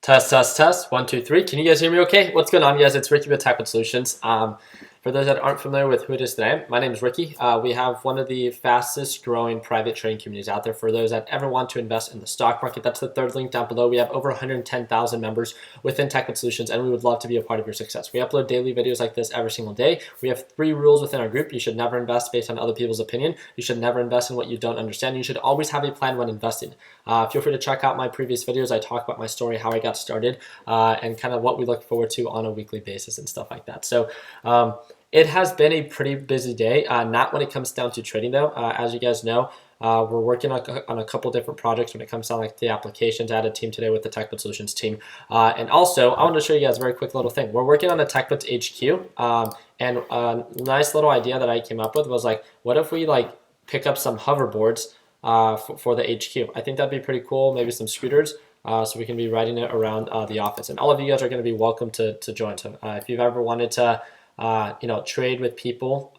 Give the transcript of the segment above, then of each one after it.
Test, test, test. 1, 2, 3. Can you guys hear me okay? What's going on, guys? It's Ricky with Techwood Solutions. For those that aren't familiar with who it is today, my name is Ricky. We have one of the fastest growing private trading communities out there. For those that ever want to invest in the stock market, that's the third link down below. We have over 110,000 members within Techwood Solutions, and we would love to be a part of your success. We upload daily videos like this every single day. We have 3 rules within our group. You should never invest based on other people's opinion. You should never invest in what you don't understand. You should always have a plan when investing. Feel free to check out my previous videos. I talk about my story, how I got started, and kind of what we look forward to on a weekly basis and stuff like that. So it has been a pretty busy day, not when it comes down to trading though. As you guys know, we're working on a couple different projects when it comes down like the applications. I had a team today with the Techwood Solutions team. And also, I want to show you guys a very quick little thing. We're working on a Techwood HQ, and a nice little idea that I came up with was like, what if we like pick up some hoverboards for the HQ? I think that'd be pretty cool. Maybe some scooters. So we can be riding it around the office. And all of you guys are going to be welcome to join. So if you've ever wanted to trade with people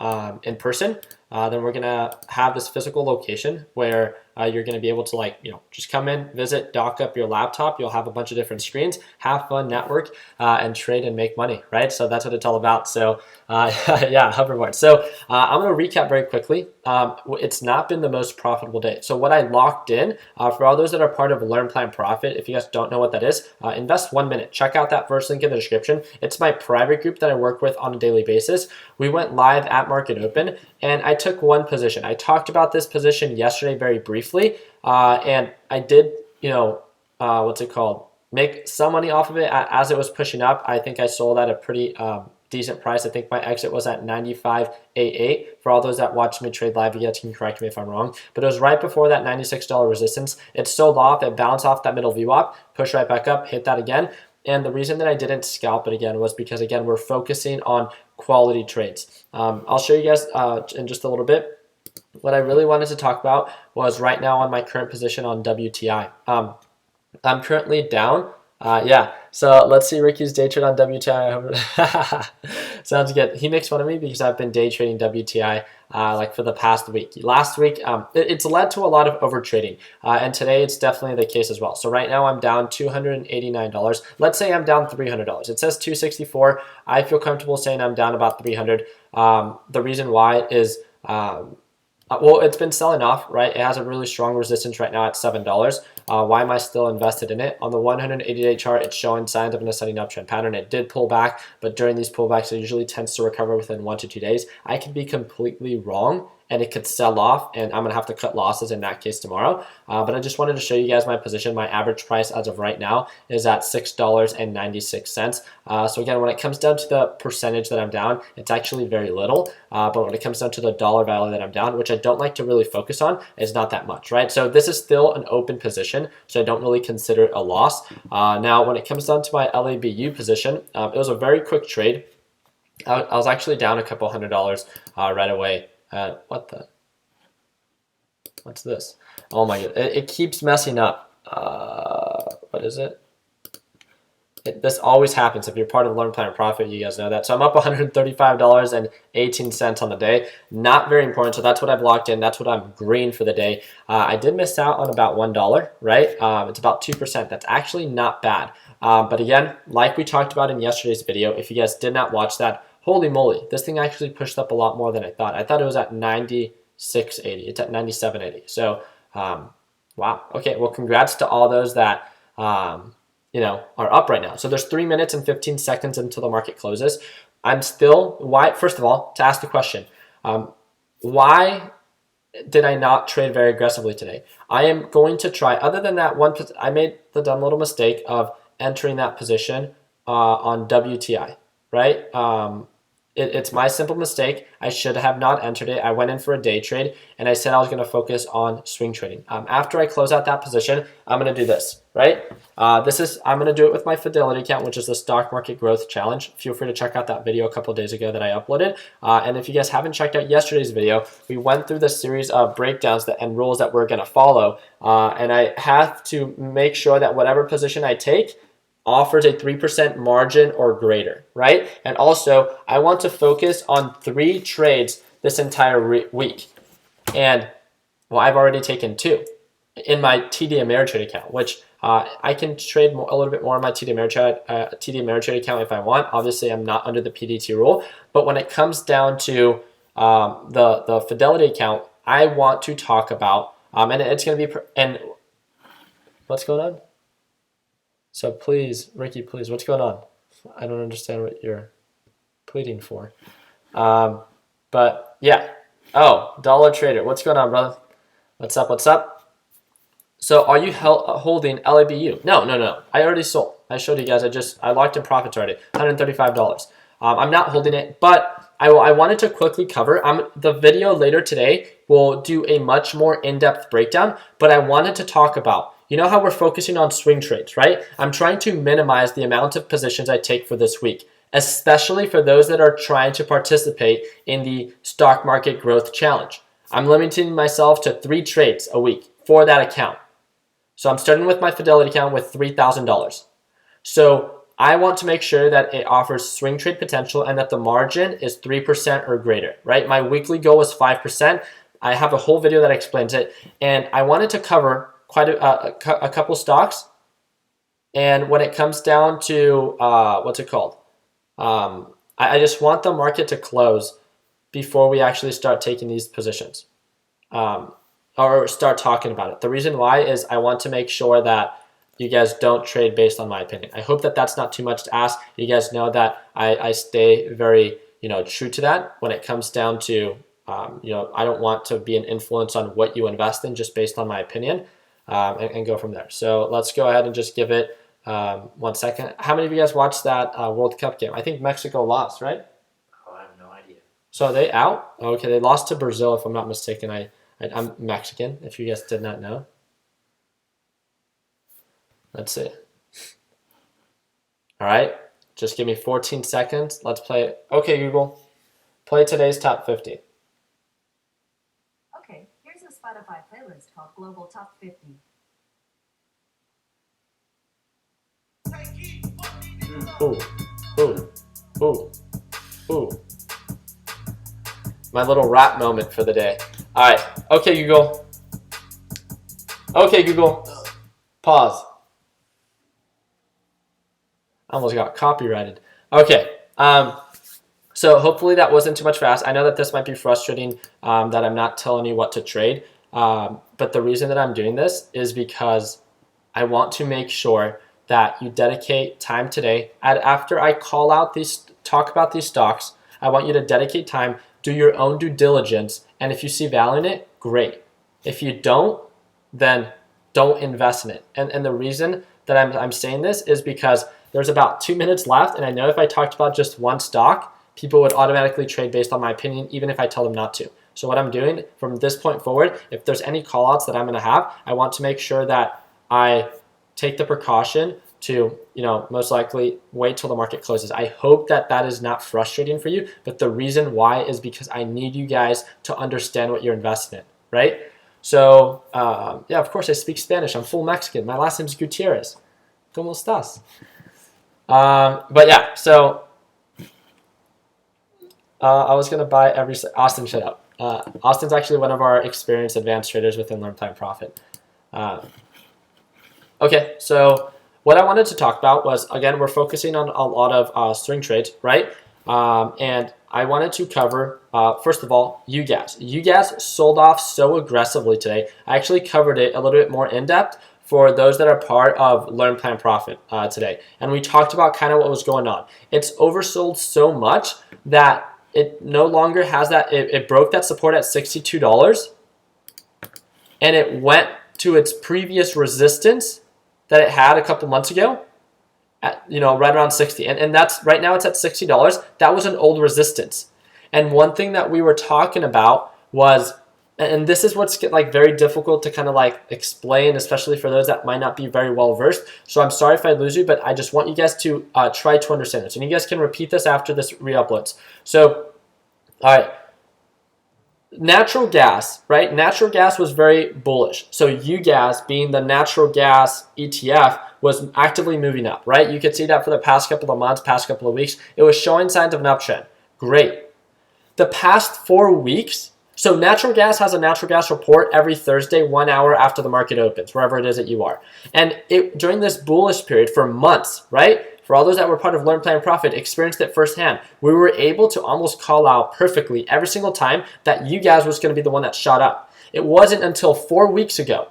in person, then we're gonna have this physical location where you're gonna be able to just come in, visit, dock up your laptop. You'll have a bunch of different screens, have fun, network, and trade and make money, right? So that's what it's all about. So yeah, hoverboard. So I'm gonna recap very quickly. It's not been the most profitable day. So what I locked in, for all those that are part of Learn, Plan, Profit, if you guys don't know what that is, invest 1 minute. Check out that first link in the description. It's my private group that I work with on a daily basis. We went live at market open, and I took one position. I talked about this position yesterday very briefly, and I did, make some money off of it as it was pushing up. I think I sold at a pretty decent price. I think my exit was at 95.88. For all those that watch me trade live, you guys can correct me if I'm wrong, but it was right before that $96 resistance. It sold off, it bounced off that middle VWAP, pushed right back up, hit that again. And the reason that I didn't scalp it again was because, again, we're focusing on quality trades. I'll show you guys in just a little bit. What I really wanted to talk about was right now on my current position on WTI. I'm currently down. So let's see Ricky's day trade on WTI. Sounds good. He makes fun of me because I've been day trading WTI like for the past week. Last week, it's led to a lot of over trading, and today it's definitely the case as well. So right now I'm down $289. Let's say I'm down $300. It says 264. I feel comfortable saying I'm down about 300. The reason why is well, it's been selling off, right? It has a really strong resistance right now at $7. Why am I still invested in it? On the 180-day chart, it's showing signs of an ascending uptrend pattern. It did pull back, but during these pullbacks, it usually tends to recover within 1 to 2 days. I could be completely wrong, and it could sell off, and I'm going to have to cut losses in that case tomorrow. But I just wanted to show you guys my position. My average price as of right now is at $6.96. So again, when it comes down to the percentage that I'm down, it's actually very little. But when it comes down to the dollar value that I'm down, which I don't like to really focus on, is not that much, right? So this is still an open position, so I don't really consider it a loss. Now, when it comes down to my LABU position, it was a very quick trade. I was actually down a couple $100 right away. What's this? Oh my god, it keeps messing up. What is it? This always happens. If you're part of Learn, Plan, Profit, you guys know that. So I'm up $135.18 on the day. Not very important. So that's what I've locked in. That's what I'm green for the day. I did miss out on about $1, right? It's about 2%. That's actually not bad. But again, like we talked about in yesterday's video, if you guys did not watch that, holy moly, this thing actually pushed up a lot more than I thought. I thought it was at 96.80. It's at 97.80. So, wow. Okay, well, congrats to all those that, are up right now. So there's 3 minutes and 15 seconds until the market closes. I'm still, first of all, to ask the question, why did I not trade very aggressively today? I am going to try, other than that one, I made the dumb little mistake of entering that position on WTI. Right? It's my simple mistake. I should have not entered it. I went in for a day trade, and I said I was going to focus on swing trading. After I close out that position, I'm going to do this, right? I'm going to do it with my Fidelity account, which is the Stock Market Growth Challenge. Feel free to check out that video a couple days ago that I uploaded. And if you guys haven't checked out yesterday's video, we went through this series of breakdowns and rules that we're going to follow. And I have to make sure that whatever position I take offers a 3% margin or greater, right? And also, I want to focus on 3 trades this entire week. And, well, I've already taken 2 in my TD Ameritrade account, which I can trade a little bit more on my TD Ameritrade account if I want. Obviously, I'm not under the PDT rule, but when it comes down to the Fidelity account, I want to talk about, and it's going to be, and what's going on? So please, Ricky, please, what's going on? I don't understand what you're pleading for. But yeah. Oh, Dollar Trader, what's going on, brother? What's up? What's up? So are you holding LABU? No. I already sold. I showed you guys. I locked in profits already. $135. I'm not holding it, but I wanted to quickly cover. The video later today will do a much more in-depth breakdown, but I wanted to talk about, you know how we're focusing on swing trades, right? I'm trying to minimize the amount of positions I take for this week, especially for those that are trying to participate in the stock market growth challenge. I'm limiting myself to 3 trades a week for that account. So I'm starting with my Fidelity account with $3,000. So I want to make sure that it offers swing trade potential and that the margin is 3% or greater, right? My weekly goal is 5%. I have a whole video that explains it, and I wanted to cover quite a couple stocks. And when it comes down to what's it called? I just want the market to close before we actually start taking these positions, or start talking about it. The reason why is I want to make sure that you guys don't trade based on my opinion. I hope that that's not too much to ask. You guys know that I stay very true to that when it comes down to I don't want to be an influence on what you invest in just based on my opinion. And go from there. So let's go ahead and just give it 1 second. How many of you guys watched that World Cup game? I think Mexico lost, right? Oh, I have no idea. So are they out? Okay, they lost to Brazil, if I'm not mistaken. I'm Mexican, if you guys did not know. Let's see. All right, just give me 14 seconds. Let's play it. Okay, Google, play today's top 50. Okay, here's a Spotify playlist called Global Top 50. Ooh. My little rap moment for the day. All right. Okay, Google. Pause. I almost got copyrighted. Okay. So hopefully that wasn't too much fast. I know that this might be frustrating that I'm not telling you what to trade. But the reason that I'm doing this is because I want to make sure that you dedicate time today. After I talk about these stocks, I want you to dedicate time, do your own due diligence, and if you see value in it, great. If you don't, then don't invest in it. And the reason that I'm saying this is because there's about 2 minutes left, and I know if I talked about just one stock, people would automatically trade based on my opinion, even if I tell them not to. So what I'm doing from this point forward, if there's any callouts that I'm going to have, I want to make sure that I take the precaution to, most likely wait till the market closes. I hope that that is not frustrating for you, but the reason why is because I need you guys to understand what you're investing in, right? So, yeah, of course I speak Spanish. I'm full Mexican. My last name is Gutierrez. ¿Cómo estás? But yeah, so I was going to buy Austin, shut up. Austin's actually one of our experienced advanced traders within Learn Plan Profit. Okay, so what I wanted to talk about was, again, we're focusing on a lot of swing trades, right? And I wanted to cover, first of all, UGAS. UGAS sold off so aggressively today. I actually covered it a little bit more in depth for those that are part of Learn Plan Profit today. And we talked about kind of what was going on. It's oversold so much that it no longer has that, it broke that support at $62 and it went to its previous resistance that it had a couple months ago at, right around 60. And that's right now it's at $60. That was an old resistance. And one thing that we were talking about was, and this is what's very difficult to kind of explain, especially for those that might not be very well versed. So I'm sorry if I lose you, but I just want you guys to try to understand this. And you guys can repeat this after this re-uploads. So, all right. Natural gas, right? Natural gas was very bullish. So UGAS, being the natural gas ETF, was actively moving up, right? You could see that for the past couple of months, past couple of weeks. It was showing signs of an uptrend. Great. The past 4 weeks, So natural gas has a natural gas report every Thursday, 1 hour after the market opens, wherever it is that you are. And during this bullish period for months, right? For all those that were part of Learn, Plan, Profit, experienced it firsthand. We were able to almost call out perfectly every single time that you guys was going to be the one that shot up. It wasn't until 4 weeks ago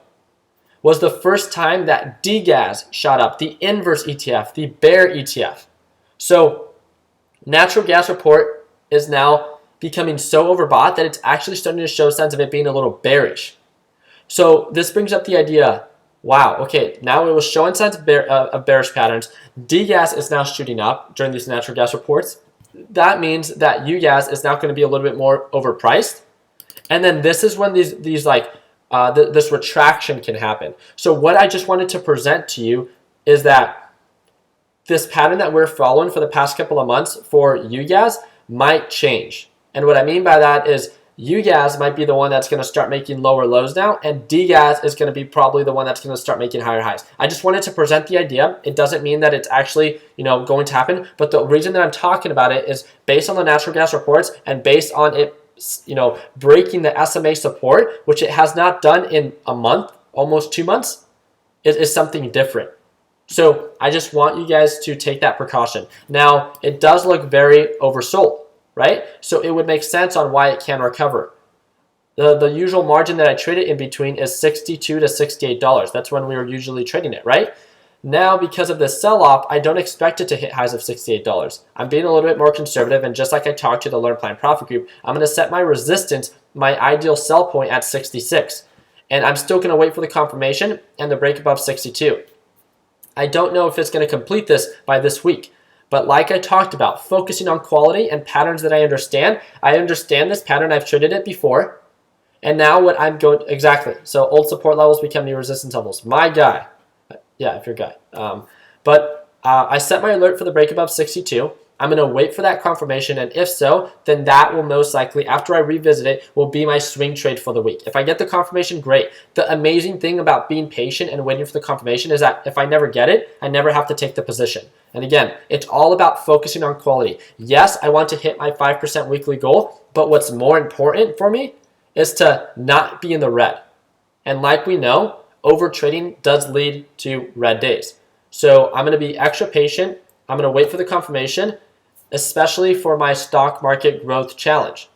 was the first time that DGAS shot up, the inverse ETF, the bear ETF. So natural gas report is now becoming so overbought that it's actually starting to show signs of it being a little bearish. So this brings up the idea, wow, okay, now it was showing signs of bearish patterns. DGAS is now shooting up during these natural gas reports. That means that UGAS is now going to be a little bit more overpriced. And then this is when this retraction can happen. So what I just wanted to present to you is that this pattern that we're following for the past couple of months for UGAS might change. And what I mean by that is UGAS might be the one that's going to start making lower lows now, and DGAS is going to be probably the one that's going to start making higher highs. I just wanted to present the idea. It doesn't mean that it's actually, going to happen, but the reason that I'm talking about it is based on the natural gas reports and based on it, breaking the SMA support, which it has not done in a month, almost 2 months, is something different. So I just want you guys to take that precaution. Now, it does look very oversold, right? So it would make sense on why it can recover. The usual margin that I trade it in between is $62 to $68. That's when we were usually trading it, right? Now, because of this sell-off, I don't expect it to hit highs of $68. I'm being a little bit more conservative, and just like I talked to the Learn, Plan, Profit group, I'm going to set my resistance, my ideal sell point at 66. And I'm still going to wait for the confirmation and the break above 62. I don't know if it's going to complete this by this week. But like I talked about, focusing on quality and patterns that I understand this pattern, I've traded it before. And now what I'm going, exactly. So old support levels become new resistance levels. My guy. Yeah, if you're a guy. I set my alert for the break above 62. I'm going to wait for that confirmation, and if so, then that will most likely, after I revisit it, will be my swing trade for the week. If I get the confirmation, great. The amazing thing about being patient and waiting for the confirmation is that if I never get it, I never have to take the position. And again, it's all about focusing on quality. Yes, I want to hit my 5% weekly goal, but what's more important for me is to not be in the red. And like we know, over trading does lead to red days. So I'm going to be extra patient. I'm going to wait for the confirmation, especially for my stock market growth challenge.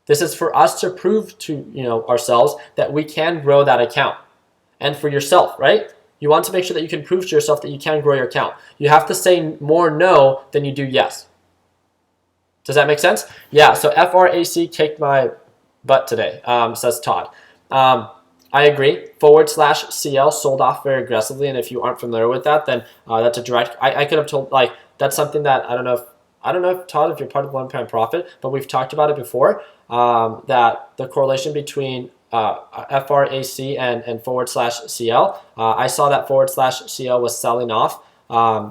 This is for us to prove to ourselves that we can grow that account. And for yourself, right? You want to make sure that you can prove to yourself that you can grow your account. You have to say more no than you do yes. Does that make sense? Yeah, so FRAC kicked my butt today, says Todd. I agree. /CL sold off very aggressively, and if you aren't familiar with that, then that's a direct. I could have told, that's something that I don't know if Todd, if you're part of Learn, Plan, Profit, but we've talked about it before. That the correlation between FRAC and /CL. I saw that /CL was selling off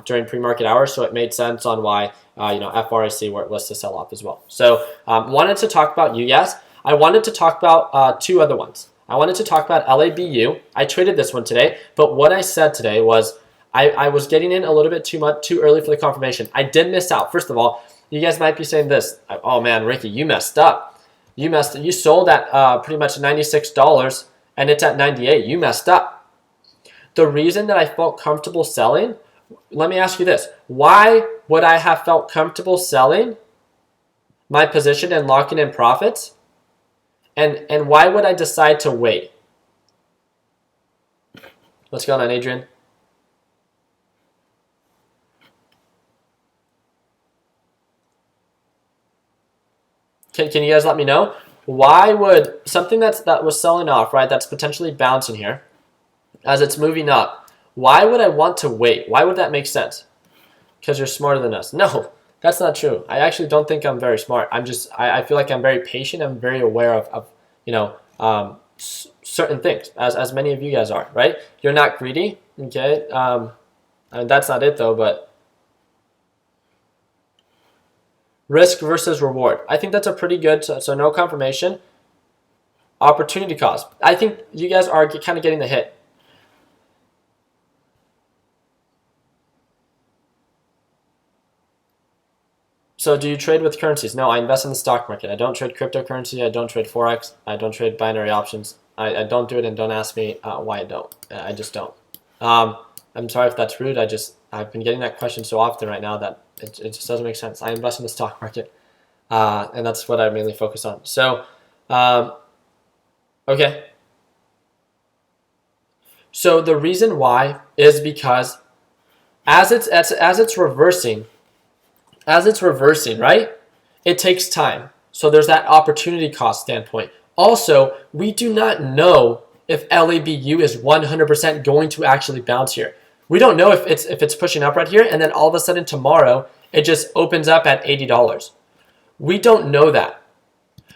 during pre-market hours, so it made sense on why FRAC where it was to sell off as well. So wanted to talk about UGAS. I wanted to talk about two other ones. I wanted to talk about LABU. I traded this one today, but what I said today was I was getting in a little bit too early for the confirmation. I did miss out. First of all, you guys might be saying this, oh man, Ricky, you messed up. You sold at pretty much $96 and it's at 98. You messed up. The reason that I felt comfortable selling, let me ask you this. Why would I have felt comfortable selling my position and locking in profits? And why would I decide to wait? What's going on, Adrian? Can you guys let me know? Why would something that was selling off, right, that's potentially bouncing here as it's moving up, why would I want to wait? Why would that make sense? Because you're smarter than us. No, that's not true. I actually don't think I'm very smart. I feel like I'm very patient. I'm very aware of certain things, as many of you guys are, right? You're not greedy, okay? That's not it though, but risk versus reward. I think that's a pretty good, so no confirmation. Opportunity cost. I think you guys are kind of getting the hit. So do you trade with currencies? No, I invest in the stock market. I don't trade cryptocurrency. I don't trade Forex. I don't trade binary options. I don't do it, and don't ask me why I don't. I just don't. I'm sorry if that's rude. I've been getting that question so often right now that it just doesn't make sense. I invest in the stock market, and that's what I mainly focus on. So, okay. So the reason why is because as it's reversing, right? It takes time. So there's that opportunity cost standpoint. Also, we do not know if LABU is 100% going to actually bounce here. We don't know if it's pushing up right here and then all of a sudden tomorrow it just opens up at $80. We don't know that.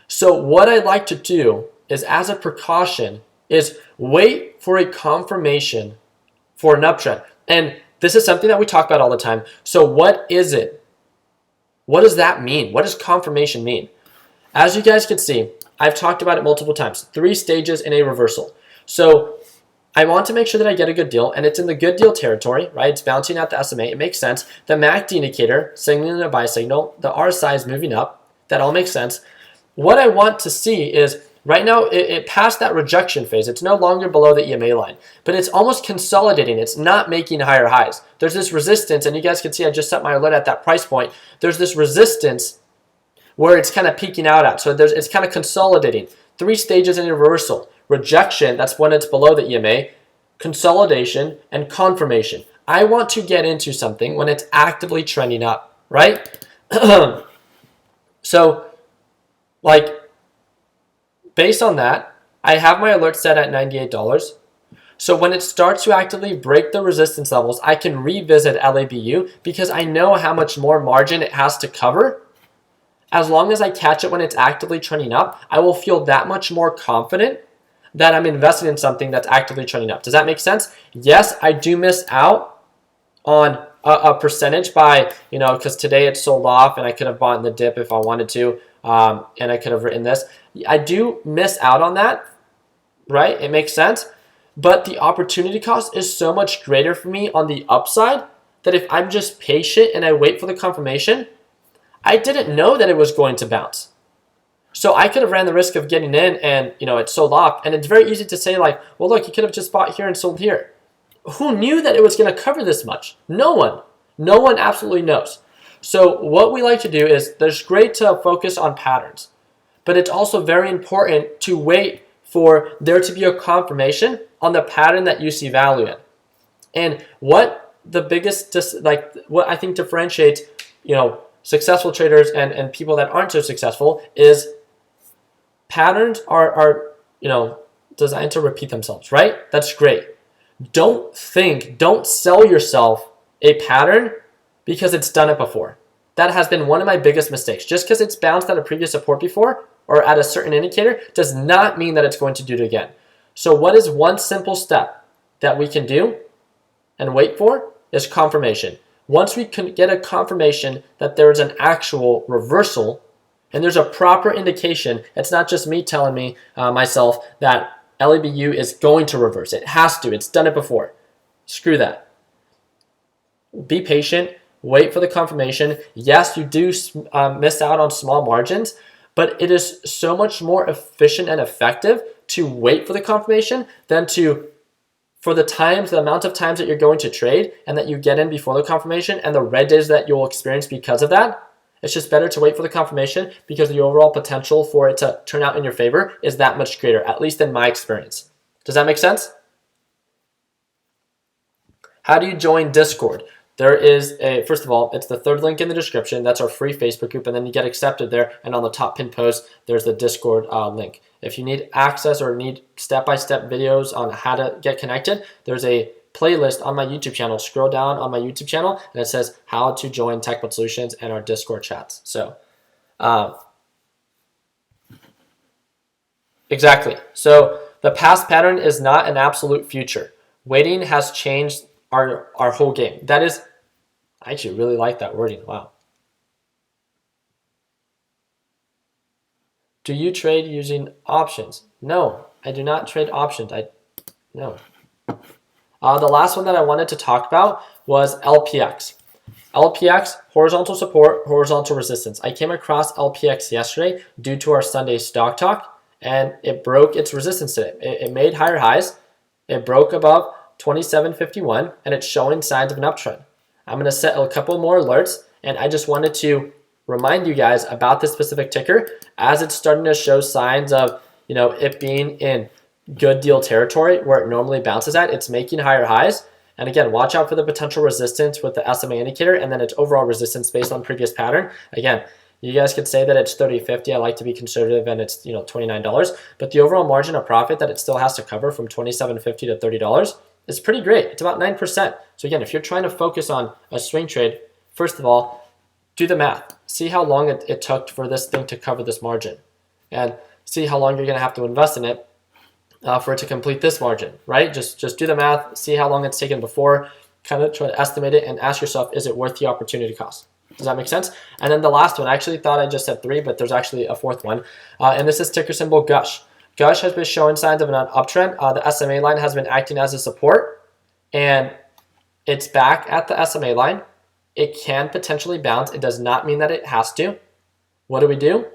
So what I like to do is, as a precaution, is wait for a confirmation for an uptrend. And this is something that we talk about all the time. So what is it? What does that mean? What does confirmation mean? As you guys can see, I've talked about it multiple times. 3 stages in a reversal. So I want to make sure that I get a good deal, and it's in the good deal territory, right? It's bouncing at the SMA. It makes sense. The MACD indicator signaling a buy signal. The RSI is moving up. That all makes sense. What I want to see is, right now, it passed that rejection phase. It's no longer below the EMA line, but it's almost consolidating. It's not making higher highs. There's this resistance, and you guys can see I just set my alert at that price point. There's this resistance where it's kind of peaking out at. So it's kind of consolidating. 3 stages in a reversal. Rejection, that's when it's below the EMA. Consolidation and confirmation. I want to get into something when it's actively trending up, right? So, like, based on that, I have my alert set at $98. So when it starts to actively break the resistance levels, I can revisit LABU because I know how much more margin it has to cover. As long as I catch it when it's actively trending up, I will feel that much more confident that I'm invested in something that's actively trending up. Does that make sense? Yes, I do miss out on a percentage by, because today it's sold off and I could have bought in the dip if I wanted to, and I could have written this. I do miss out on that, right? It makes sense. But the opportunity cost is so much greater for me on the upside that if I'm just patient and I wait for the confirmation, I didn't know that it was going to bounce. So I could have ran the risk of getting in and, it sold off. And it's very easy to say, like, well, look, you could have just bought here and sold here. Who knew that it was going to cover this much? No one. No one absolutely knows. So what we like to do is, there's great to focus on patterns, but it's also very important to wait for there to be a confirmation on the pattern that you see value in. And what the biggest, what I think differentiates, successful traders and people that aren't so successful is patterns are designed to repeat themselves, right? That's great. Don't sell yourself a pattern because it's done it before. That has been one of my biggest mistakes. Just because it's bounced at a previous support before or at a certain indicator does not mean that it's going to do it again. So what is one simple step that we can do and wait for is confirmation. Once we can get a confirmation that there is an actual reversal and there's a proper indication, it's not just me telling myself that LABU is going to reverse. It has to. It's done it before. Screw that. Be patient. Wait for the confirmation. Yes, you do miss out on small margins, but it is so much more efficient and effective to wait for the confirmation than for the amount of times that you're going to trade and that you get in before the confirmation and the red days that you'll experience because of that. It's just better to wait for the confirmation because the overall potential for it to turn out in your favor is that much greater, at least in my experience. Does that make sense? How do you join Discord? There is first of all, it's the 3rd link in the description. That's our free Facebook group, and then you get accepted there. And on the top pin post, there's the Discord link. If you need access or need step-by-step videos on how to get connected, there's a playlist on my YouTube channel. Scroll down on my YouTube channel, and it says how to join TechBud Solutions and our Discord chats. So, exactly. So the past pattern is not an absolute future. Waiting has changed our whole game. That is, I actually really like that wording. Wow. Do you trade using options? No, I do not trade options. No. The last one that I wanted to talk about was LPX. LPX, horizontal support, horizontal resistance. I came across LPX yesterday due to our Sunday stock talk, and it broke its resistance today. It made higher highs. It broke above 27.51, and it's showing signs of an uptrend. I'm going to set a couple more alerts, and I just wanted to remind you guys about this specific ticker as it's starting to show signs of, it being in good deal territory where it normally bounces at. It's making higher highs. And again, watch out for the potential resistance with the SMA indicator and then its overall resistance based on previous pattern. Again, you guys could say that it's 30.50. I like to be conservative and it's $29. But the overall margin of profit that it still has to cover from $27.50 to $30 is pretty great. It's about 9%. So again, if you're trying to focus on a swing trade, first of all, do the math. See how long it took for this thing to cover this margin. And see how long you're going to have to invest in it for it to complete this margin, right? Just do the math, see how long it's taken before, kind of try to estimate it and ask yourself, is it worth the opportunity cost? Does that make sense? And then the last one, I actually thought I just said 3, but there's actually a 4th one. And this is ticker symbol GUSH. GUSH has been showing signs of an uptrend. The SMA line has been acting as a support, and it's back at the SMA line. It can potentially bounce. It does not mean that it has to. What do we do?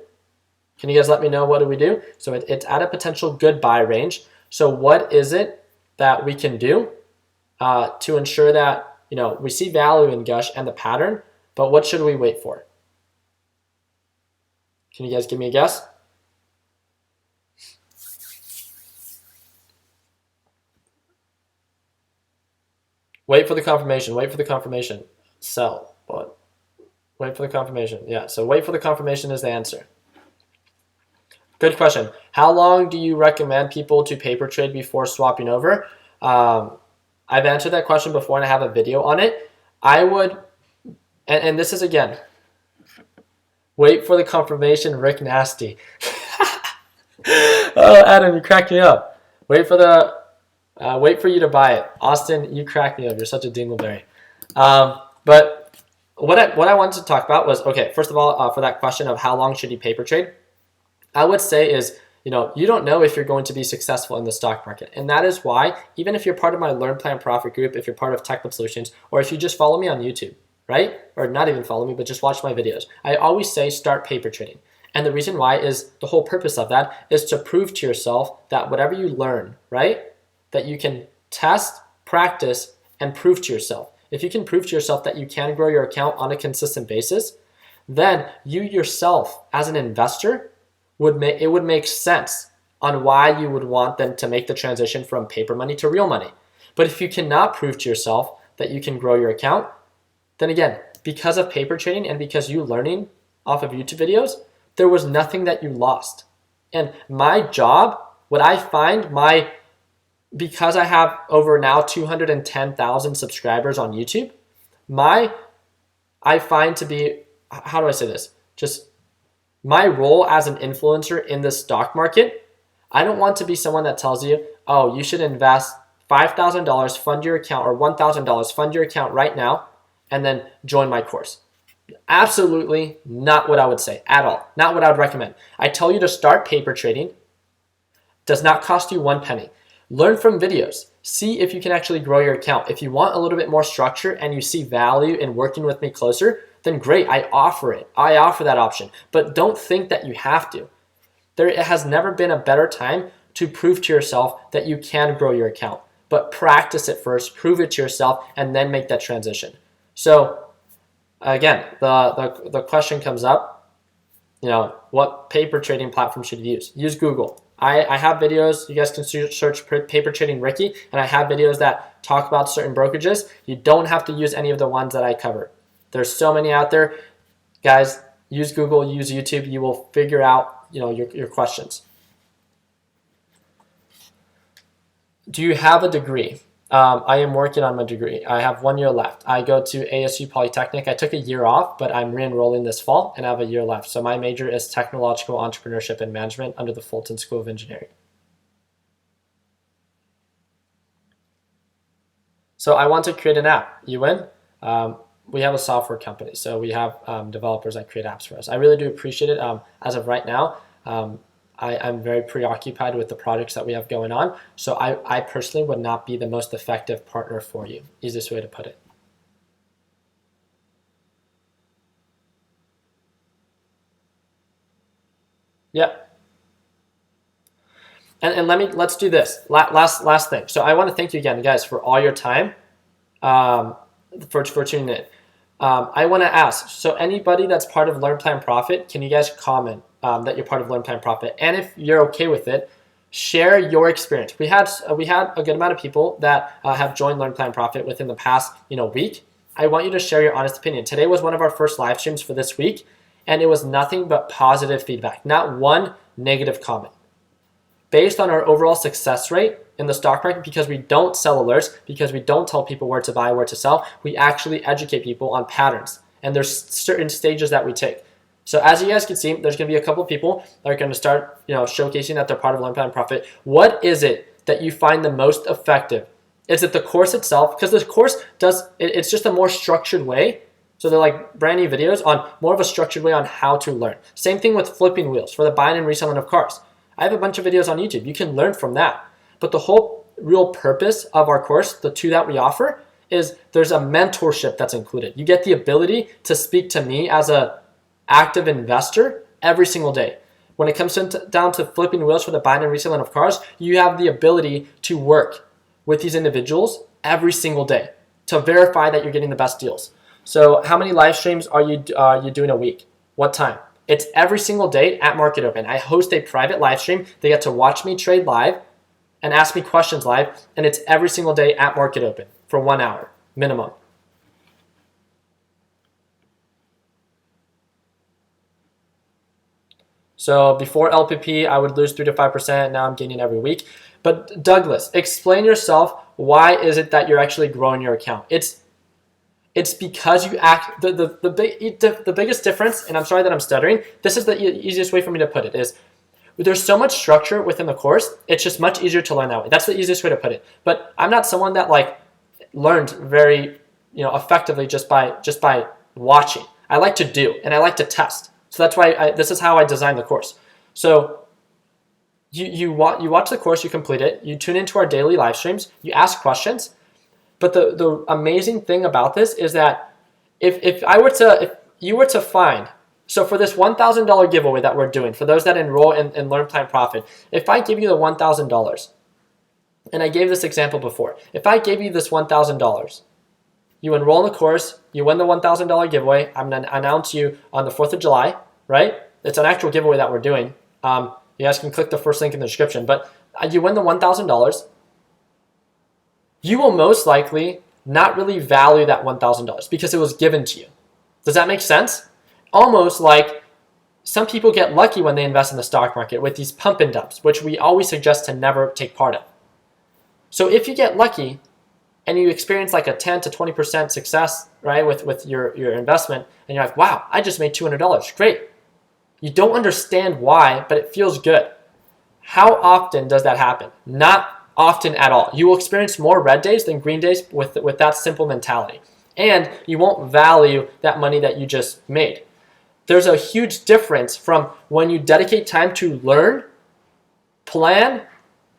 Can you guys let me know what do we do? So it's at a potential good buy range. So what is it that we can do to ensure that we see value in GUSH and the pattern, but what should we wait for? Can you guys give me a guess? Wait for the confirmation. Wait for the confirmation. Sell. What? Wait for the confirmation. Yeah, so wait for the confirmation is the answer. Good question. How long do you recommend people to paper trade before swapping over? I've answered that question before and I have a video on it. I would, and this is again, wait for the confirmation, Rick Nasty. Oh, Adam, you cracked me up. Wait for you to buy it. Austin, you cracked me up. You're such a dingleberry. But what I wanted to talk about was, okay, first of all, for that question of how long should you paper trade, I would say is, you don't know if you're going to be successful in the stock market. And that is why, even if you're part of my Learn Plan Profit group, if you're part of Tech Solutions, or if you just follow me on YouTube, right? Or not even follow me, but just watch my videos. I always say start paper trading. And the reason why is the whole purpose of that is to prove to yourself that whatever you learn, right? That you can test, practice, and prove to yourself. If you can prove to yourself that you can grow your account on a consistent basis, then you yourself as an investor would make sense on why you would want them to make the transition from paper money to real money. But if you cannot prove to yourself that you can grow your account, then again, because of paper trading and because you learning off of YouTube videos, there was nothing that you lost. And my job, what I find, because I have over now 210,000 subscribers on YouTube, I find to be, how do I say this? Just my role as an influencer in the stock market, I don't want to be someone that tells you, oh, you should invest $5,000, fund your account, or $1,000, fund your account right now, and then join my course. Absolutely not what I would say at all. Not what I would recommend. I tell you to start paper trading. Does not cost you 1 penny. Learn from videos. See if you can actually grow your account. If you want a little bit more structure and you see value in working with me closer, then great, I offer it. I offer that option. But don't think that you have to. It has never been a better time to prove to yourself that you can grow your account. But practice it first, prove it to yourself, and then make that transition. So again, the question comes up, what paper trading platform should you use? Use Google. I have videos, you guys can search paper trading Ricky, and I have videos that talk about certain brokerages. You don't have to use any of the ones that I cover. There's so many out there. Guys, use Google, use YouTube. You will figure out, your questions. Do you have a degree? I am working on my degree. I have 1 year left. I go to ASU Polytechnic. I took a year off, but I'm re-enrolling this fall and I have a year left. So my major is Technological Entrepreneurship and Management under the Fulton School of Engineering. So I want to create an app. You in? We have a software company, so we have developers that create apps for us. I really do appreciate it. As of right now, I'm very preoccupied with the projects that we have going on, so I personally would not be the most effective partner for you. Easiest way to put it. Yeah. And let's do this. Last thing. So I want to thank you again, guys, for all your time, for tuning in. I want to ask, so anybody that's part of Learn Plan Profit, can you guys comment that you're part of Learn Plan Profit? And if you're okay with it, share your experience. We had a good amount of people that have joined Learn Plan Profit within the past week. I want you to share your honest opinion. Today was one of our first live streams for this week, and it was nothing but positive feedback, not one negative comment. Based on our overall success rate in the stock market, because we don't sell alerts, because we don't tell people where to buy, where to sell, we actually educate people on patterns. And there's certain stages that we take. So as you guys can see, there's going to be a couple of people that are going to start showcasing that they're part of Learn Plan Profit. What is it that you find the most effective? Is it the course itself? Because the course it's just a more structured way. So they're like brand new videos on more of a structured way on how to learn. Same thing with flipping wheels for the buying and reselling of cars. I have a bunch of videos on YouTube. You can learn from that. But the whole real purpose of our course, the two that we offer, is there's a mentorship that's included. You get the ability to speak to me as an active investor every single day. When it comes down to flipping wheels for the buying and reselling of cars, you have the ability to work with these individuals every single day to verify that you're getting the best deals. So how many live streams are you doing a week? What time? It's every single day at Market Open. I host a private live stream. They get to watch me trade live and ask me questions live, and it's every single day at Market Open for 1 hour minimum. So before LPP, I would lose 3 to 5%. Now I'm gaining every week. But Douglas, explain yourself. Why is it that you're actually growing your account? It's because you act, the biggest difference, and I'm sorry that I'm stuttering, this is the easiest way for me to put it, is there's so much structure within the course, it's just much easier to learn that way. That's the easiest way to put it. But I'm not someone that learned very effectively just by watching. I like to do, and I like to test. So that's why this is how I designed the course. So you watch the course, you complete it, you tune into our daily live streams, you ask questions. But the amazing thing about this is that if you were to find, so for this $1,000 giveaway that we're doing, for those that enroll in Learn Plan Profit, if I give you the $1,000, and I gave this example before, if I gave you this $1,000, you enroll in the course, you win the $1,000 giveaway, I'm going to announce you on the 4th of July, right? It's an actual giveaway that we're doing. You guys can click the first link in the description, but you win the $1,000. You will most likely not really value that $1,000 because it was given to you. Does that make sense? Almost like some people get lucky when they invest in the stock market with these pump and dumps, which we always suggest to never take part of. So if you get lucky and you experience like a 10 to 20% success, right, with your investment, and you're like, wow, I just made $200, great. You don't understand why, but it feels good. How often does that happen? Not often at all. You will experience more red days than green days with that simple mentality. And you won't value that money that you just made. There's a huge difference from when you dedicate time to learn, plan,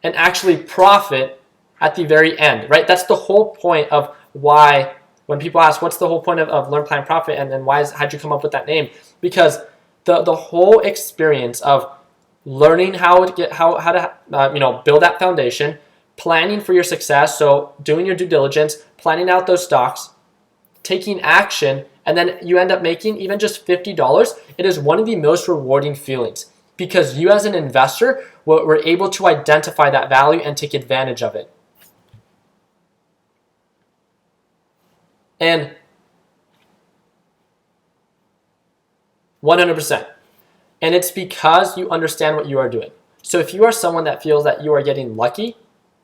and actually profit at the very end, right? That's the whole point of why when people ask, what's the whole point of Learn, Plan, Profit, and then how'd you come up with that name? Because the whole experience of learning how to build that foundation, planning for your success, so doing your due diligence, planning out those stocks, taking action, and then you end up making even just $50, it is one of the most rewarding feelings because you as an investor were able to identify that value and take advantage of it. And 100%. And it's because you understand what you are doing. So if you are someone that feels that you are getting lucky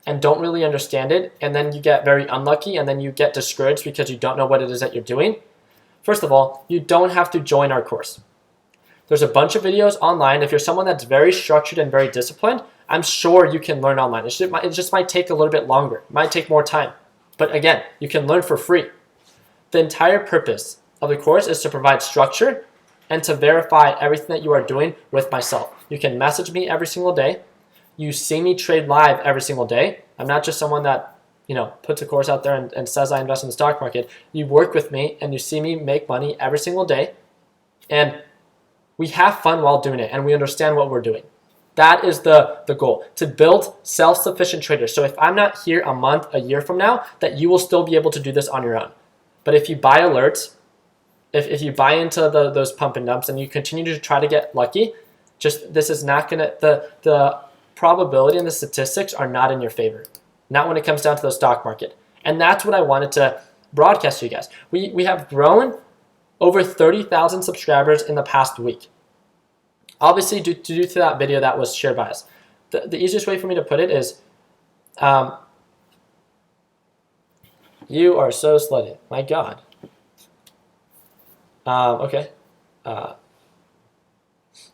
and don't really understand it, and then you get very unlucky, and then you get discouraged because you don't know what it is that you're doing, first of all, you don't have to join our course. There's a bunch of videos online. If you're someone that's very structured and very disciplined, I'm sure you can learn online. It just might take a little bit longer. It might take more time. But again, you can learn for free. The entire purpose of the course is to provide structure and to verify everything that you are doing with myself. You can message me every single day. You see me trade live every single day. I'm not just someone that puts a course out there and says I invest in the stock market. You work with me and you see me make money every single day. And we have fun while doing it and we understand what we're doing. That is the goal, to build self-sufficient traders. So if I'm not here a month, a year from now, that you will still be able to do this on your own. But if you buy alerts, if you buy into those pump and dumps and you continue to try to get lucky, just this is not going to, the probability and the statistics are not in your favor. Not when it comes down to the stock market. And that's what I wanted to broadcast to you guys. We have grown over 30,000 subscribers in the past week. Obviously, due to that video that was shared by us. The easiest way for me to put it is, you are so slutty. My God. Okay.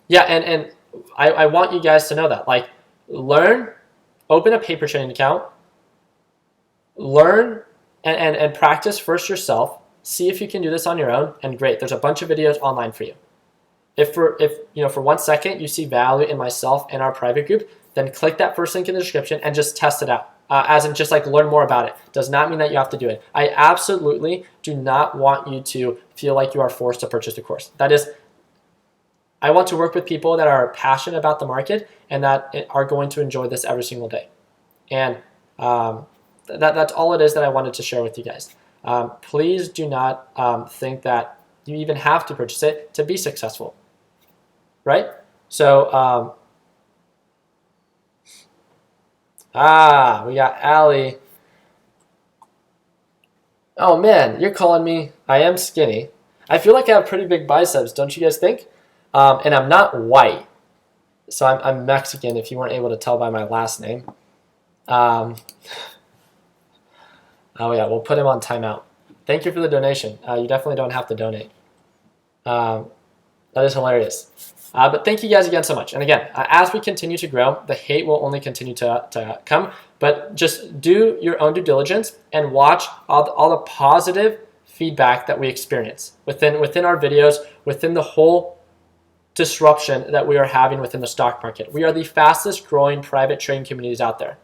Yeah, and I want you guys to know that. Like, learn, open a paper trading account, learn and practice first yourself. See if you can do this on your own, and great. There's a bunch of videos online for you. If for 1 second you see value in myself and our private group, then click that first link in the description and just test it out. As in just like learn more about it. Does not mean that you have to do it. I absolutely do not want you to feel like you are forced to purchase the course. That is, I want to work with people that are passionate about the market and that are going to enjoy this every single day. And that's all it is that I wanted to share with you guys. Please do not think that you even have to purchase it to be successful. Right? So, we got Allie. Oh man, you're calling me. I am skinny. I feel like I have pretty big biceps, don't you guys think? And I'm not white. So I'm Mexican, if you weren't able to tell by my last name. Oh yeah, we'll put him on timeout. Thank you for the donation. You definitely don't have to donate. That is hilarious. But thank you guys again so much. And again, as we continue to grow, the hate will only continue to come. But just do your own due diligence and watch all the positive feedback that we experience within our videos, within the whole disruption that we are having within the stock market. We are the fastest growing private trading communities out there.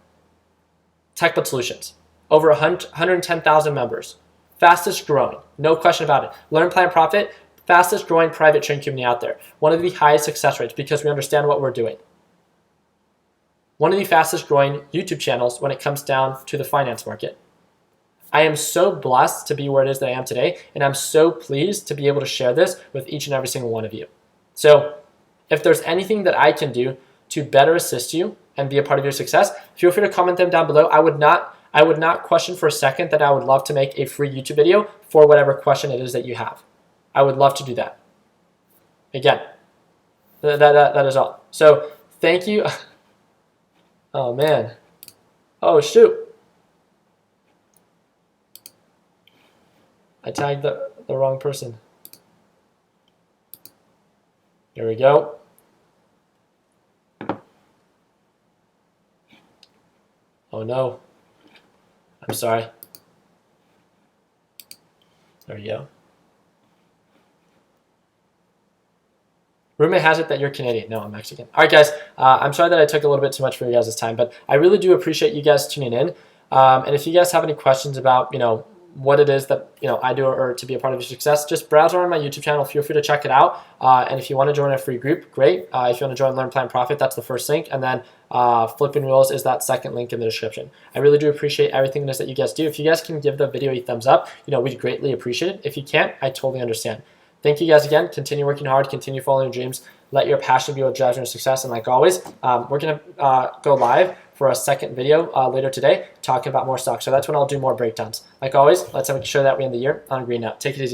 TechBud Solutions, over 110,000 members. Fastest growing, no question about it. Learn, Plan, Profit, fastest growing private trading community out there. One of the highest success rates because we understand what we're doing. One of the fastest growing YouTube channels when it comes down to the finance market. I am so blessed to be where it is that I am today, and I'm so pleased to be able to share this with each and every single one of you. So if there's anything that I can do to better assist you and be a part of your success, feel free to comment them down below. I would not question for a second that I would love to make a free YouTube video for whatever question it is that you have. I would love to do that. Again, that is all. So thank you. Oh man. Oh shoot. I tagged the wrong person. Here we go. Oh no. I'm sorry. There you go. Roommate has it that you're Canadian. No, I'm Mexican. All right, guys. I'm sorry that I took a little bit too much for you guys this time, but I really do appreciate you guys tuning in. And if you guys have any questions about, what it is that I do or to be a part of your success, just browse around my YouTube channel. Feel free to check it out. And if you want to join a free group, great. If you want to join Learn, Plan, Profit, that's the first link. And then Flipping Wheels is that second link in the description. I really do appreciate everything that you guys do. If you guys can give the video a thumbs up, we'd greatly appreciate it. If you can't, I totally understand. Thank you guys again. Continue working hard. Continue following your dreams. Let your passion be what drives your success. And like always, we're going to go live for a second video later today talking about more stocks. So that's when I'll do more breakdowns. Like always, let's make sure that we end the year on a green note. Take it easy.